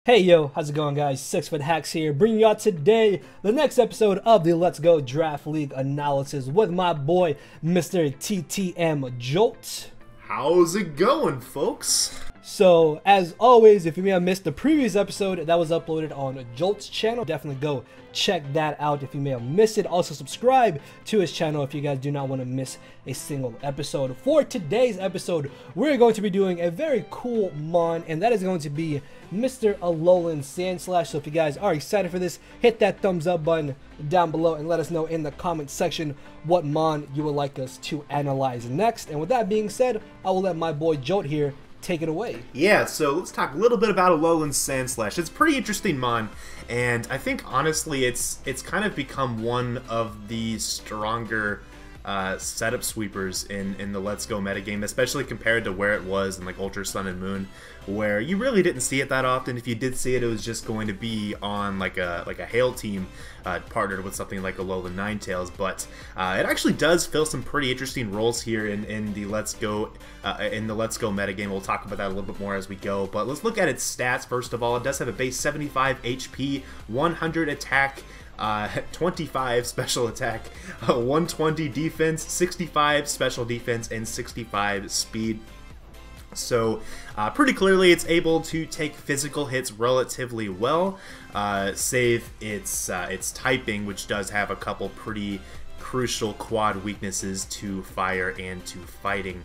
Hey yo, how's it going guys? SixftHax here, bringing you out today the next episode of the Let's Go Draft League analysis with my boy, Mr. TTM Jolt. How's it going, folks? So, as always, if you may have missed the previous episode that was uploaded on Jolt's channel, definitely go check that out if you may have missed it. Also, subscribe to his channel if you guys do not want to miss a single episode. For today's episode, we're going to be doing a very cool mon, and that is going to be Mr. Alolan Sandslash. So if you guys are excited for this, hit that thumbs up button down below and let us know in the comment section what mon you would like us to analyze next. And with that being said, I will let my boy Jolt here take it away. Yeah, so let's talk a little bit about Alolan Sandslash. It's a pretty interesting mon, and I think honestly it's kind of become one of the stronger setup sweepers in the Let's Go metagame, especially compared to where it was in like Ultra Sun and Moon, where you really didn't see it that often. If you did see it, it was just going to be on like a Hail team partnered with something like Alolan Ninetales. But it actually does fill some pretty interesting roles here in the Let's Go metagame. We'll talk about that a little bit more as we go. But let's look at its stats first of all. It does have a base 75 HP, 100 attack. 25 special attack, 120 defense, 65 special defense, and 65 speed. So pretty clearly it's able to take physical hits relatively well, save its typing, which does have a couple pretty crucial quad weaknesses to fire and to fighting.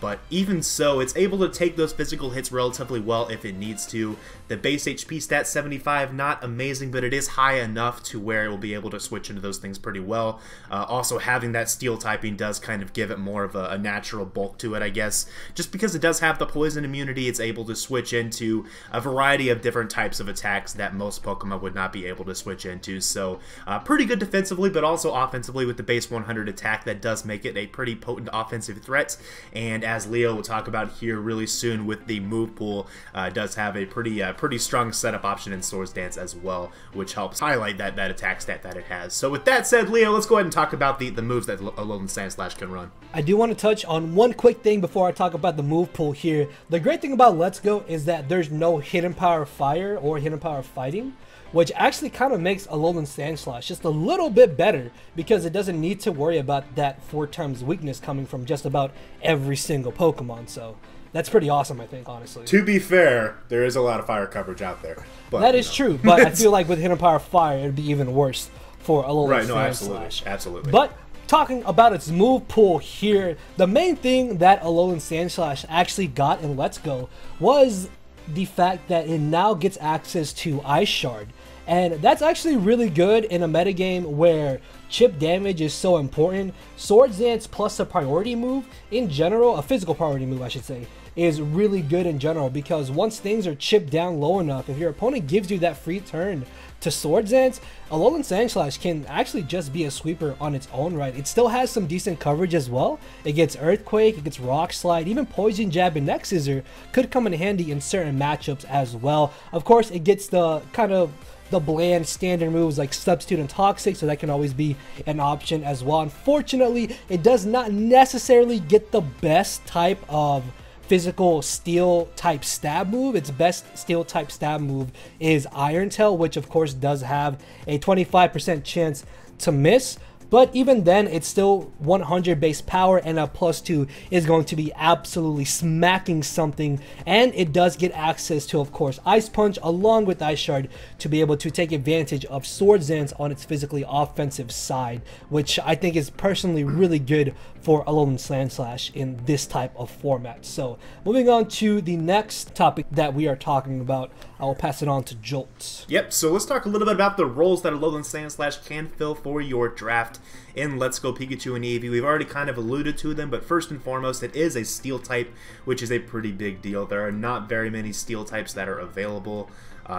But even so, it's able to take those physical hits relatively well if it needs to. The base HP stat 75, not amazing, but it is high enough to where it will be able to switch into those things pretty well. Also, having that steel typing does kind of give it more of a natural bulk to it, I guess. Just because it does have the poison immunity, it's able to switch into a variety of different types of attacks that most Pokemon would not be able to switch into. So, pretty good defensively, but also offensively with the base 100 attack. That does make it a pretty potent offensive threat. And as Leo will talk about here really soon with the move pool, does have a pretty strong setup option in Swords Dance as well, which helps highlight that attack stat that it has. So with that said, Leo, let's go ahead and talk about the moves that Alolan Sandslash can run. I do want to touch on one quick thing before I talk about the move pool here. The great thing about Let's Go is that there's no hidden power fire or hidden power fighting, which actually kind of makes Alolan Sandslash just a little bit better because it doesn't need to worry about that 4 times weakness coming from just about every single Pokemon. So that's pretty awesome, I think, honestly. To be fair, there is a lot of fire coverage out there. But, that is true, but I feel like with hidden power fire, it'd be even worse for Alolan Sandslash. Absolutely. But talking about its move pool here, the main thing that Alolan Sandslash actually got in Let's Go was the fact that it now gets access to Ice Shard. And that's actually really good in a metagame where chip damage is so important. Swords Dance plus a priority move, in general, a physical priority move I should say, is really good in general because once things are chipped down low enough, if your opponent gives you that free turn to Swords Dance, Alolan Sandslash can actually just be a sweeper on its own right. It still has some decent coverage as well. It gets Earthquake, it gets Rock Slide, even Poison Jab and Neck Scissor could come in handy in certain matchups as well. Of course, it gets the kind of the bland standard moves like Substitute and Toxic, so that can always be an option as well. Unfortunately, it does not necessarily get the best type of physical steel type stab move. Its best steel type stab move is Iron Tail, which of course does have a 25% chance to miss. But even then, it's still 100 base power, and a +2 is going to be absolutely smacking something. And it does get access to, of course, Ice Punch along with Ice Shard to be able to take advantage of Swords Dance on its physically offensive side, which I think is personally really good for Alolan Sandslash in this type of format. So moving on to the next topic that we are talking about, I will pass it on to Jolt. Yep, so let's talk a little bit about the roles that Alolan Sandslash can fill for your draft in Let's Go Pikachu and Eevee. We've already kind of alluded to them, but first and foremost, it is a Steel type, which is a pretty big deal. There are not very many Steel types that are available.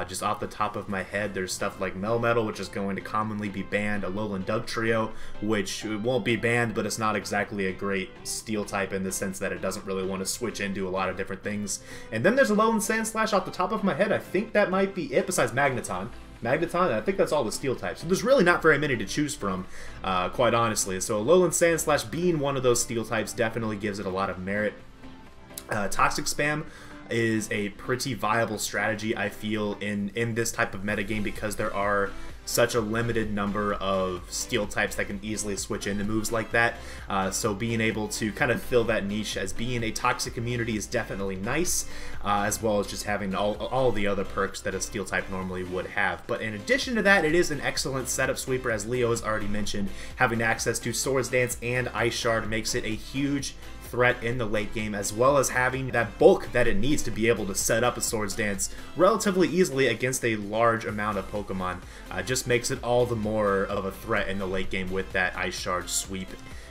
Just off the top of my head, there's stuff like Melmetal, which is going to commonly be banned, Alolan Dugtrio, which won't be banned, but it's not exactly a great Steel type in the sense that it doesn't really want to switch into a lot of different things. And then there's Alolan Sandslash off the top of my head. I think that might be it, besides Magneton. I think that's all the Steel types. So there's really not very many to choose from, quite honestly. So Alolan Sandslash being one of those Steel types definitely gives it a lot of merit. Toxic Spam is a pretty viable strategy, I feel, in this type of metagame, because there are such a limited number of steel types that can easily switch into moves like that. So being able to kind of fill that niche as being a toxic immunity is definitely nice, as well as just having all the other perks that a steel type normally would have. But in addition to that, it is an excellent setup sweeper, as Leo has already mentioned. Having access to Swords Dance and Ice Shard makes it a huge threat in the late game, as well as having that bulk that it needs to be able to set up a Swords Dance relatively easily against a large amount of Pokemon. Just makes it all the more of a threat in the late game with that Ice Shard sweep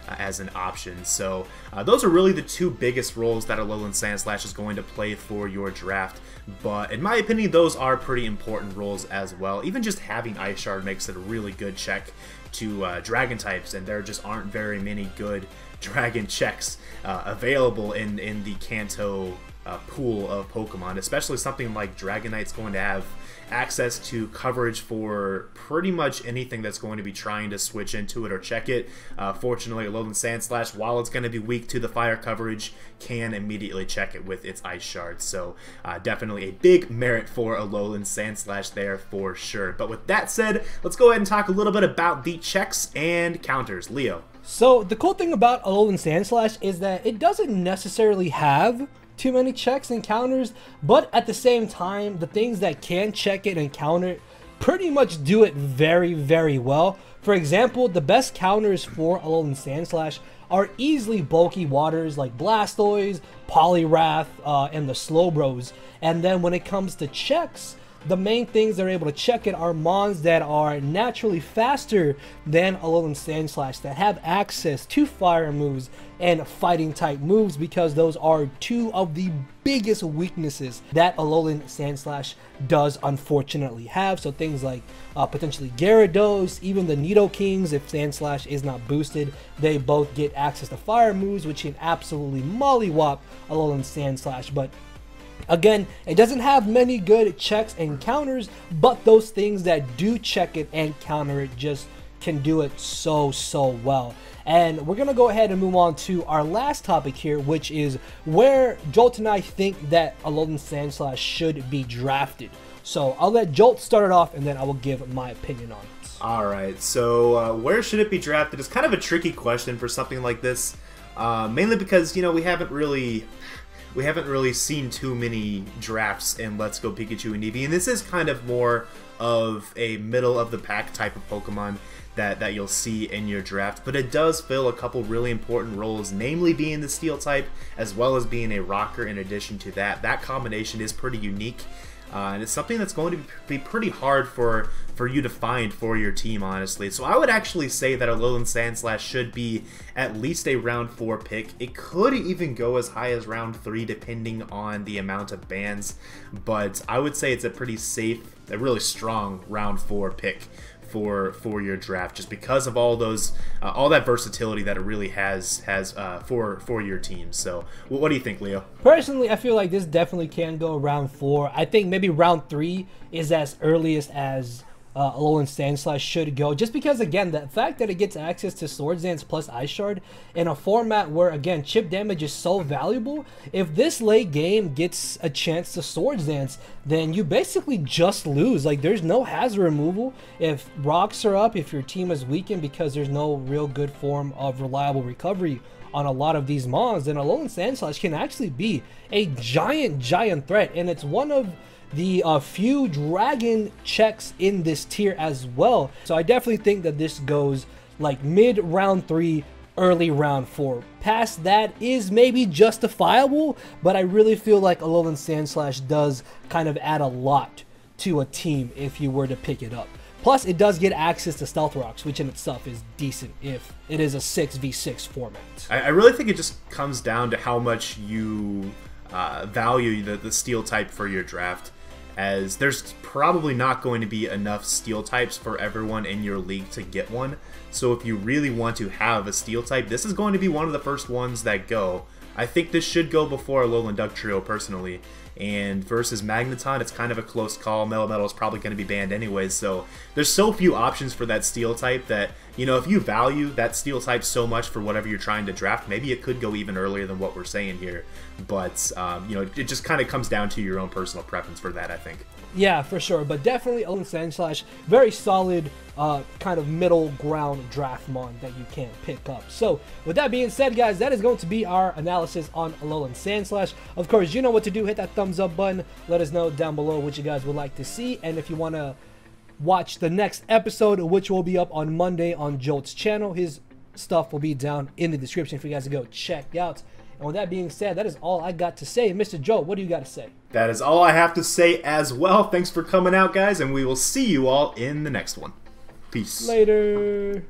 as an option. So those are really the two biggest roles that Alolan Sandslash is going to play for your draft, but in my opinion those are pretty important roles as well. Even just having Ice Shard makes it a really good check to Dragon types, and there just aren't very many good Dragon checks available in the Kanto pool of Pokemon, especially something like Dragonite's going to have access to coverage for pretty much anything that's going to be trying to switch into it or check it. Fortunately, Alolan Sandslash, while it's going to be weak to the fire coverage, can immediately check it with its Ice Shard. So definitely a big merit for Alolan Sandslash there for sure. But with that said, let's go ahead and talk a little bit about the checks and counters. Leo. So the cool thing about Alolan Sandslash is that it doesn't necessarily have too many checks and counters, but at the same time, the things that can check it and counter it pretty much do it very, very well. For example, the best counters for Alolan Sandslash are easily bulky waters like Blastoise, Poliwrath, and the Slowbros. And then when it comes to checks, the main things they're able to check it are mons that are naturally faster than Alolan Sandslash, that have access to fire moves and fighting type moves, because those are two of the biggest weaknesses that Alolan Sandslash does unfortunately have. So things like potentially Gyarados, even the Nidokings, if Sandslash is not boosted, they both get access to fire moves, which can absolutely mollywop Alolan Sandslash. But again, it doesn't have many good checks and counters, but those things that do check it and counter it just can do it so well. And we're going to go ahead and move on to our last topic here, which is where Jolt and I think that Alolan Sandslash should be drafted. So I'll let Jolt start it off, and then I will give my opinion on it. Alright, so where should it be drafted? It's kind of a tricky question for something like this, mainly because, you know, we haven't really seen too many drafts in Let's Go Pikachu and Eevee, and this is kind of more of a middle of the pack type of Pokemon that you'll see in your draft, but it does fill a couple really important roles, namely being the Steel type as well as being a rocker. In addition to that, that combination is pretty unique, and it's something that's going to be pretty hard for you to find for your team, honestly. So I would actually say that Alolan Sandslash should be at least a round 4 pick. It could even go as high as round 3 depending on the amount of bans, but I would say it's a pretty safe, a really strong round 4 pick for your draft, just because of all those all that versatility that it really has for your team. So what do you think, Leo? Personally, I feel like this definitely can go round 4. I think maybe round 3 is as earliest as Alolan Sandslash should go, just because, again, the fact that it gets access to Swords Dance plus Ice Shard in a format where, again, chip damage is so valuable. If this late game gets a chance to Swords Dance, then you basically just lose. Like, there's no hazard removal if rocks are up, if your team is weakened because there's no real good form of reliable recovery on a lot of these mons, then Alolan Sandslash can actually be a giant threat, and it's one of the few dragon checks in this tier as well. So I definitely think that this goes like mid round 3, early round 4. Past that is maybe justifiable, but I really feel like Alolan Sandslash does kind of add a lot to a team if you were to pick it up. Plus, it does get access to Stealth Rocks, which in itself is decent if it is a 6v6 format. I really think it just comes down to how much you value the Steel type for your draft, as there's probably not going to be enough Steel types for everyone in your league to get one. So if you really want to have a Steel type, this is going to be one of the first ones that go. I think this should go before Alolan Dugtrio personally, and versus Magneton, it's kind of a close call. Metal is probably going to be banned anyways, so there's so few options for that Steel type that, you know, if you value that Steel type so much for whatever you're trying to draft, maybe it could go even earlier than what we're saying here. But, you know, it just kind of comes down to your own personal preference for that, I think. Yeah, for sure. But definitely Alolan Sandslash, very solid kind of middle ground draft mon that you can pick up. So with that being said, guys, that is going to be our analysis on Alolan Sandslash. Of course, you know what to do. Hit that thumbs up button. Let us know down below what you guys would like to see. And if you want to watch the next episode, which will be up on Monday on Jolt's channel, his stuff will be down in the description for you guys to go check out. And with that being said, that is all I got to say. Mr. Jolt, what do you got to say? That is all I have to say as well. Thanks for coming out, guys, and we will see you all in the next one. Peace. Later.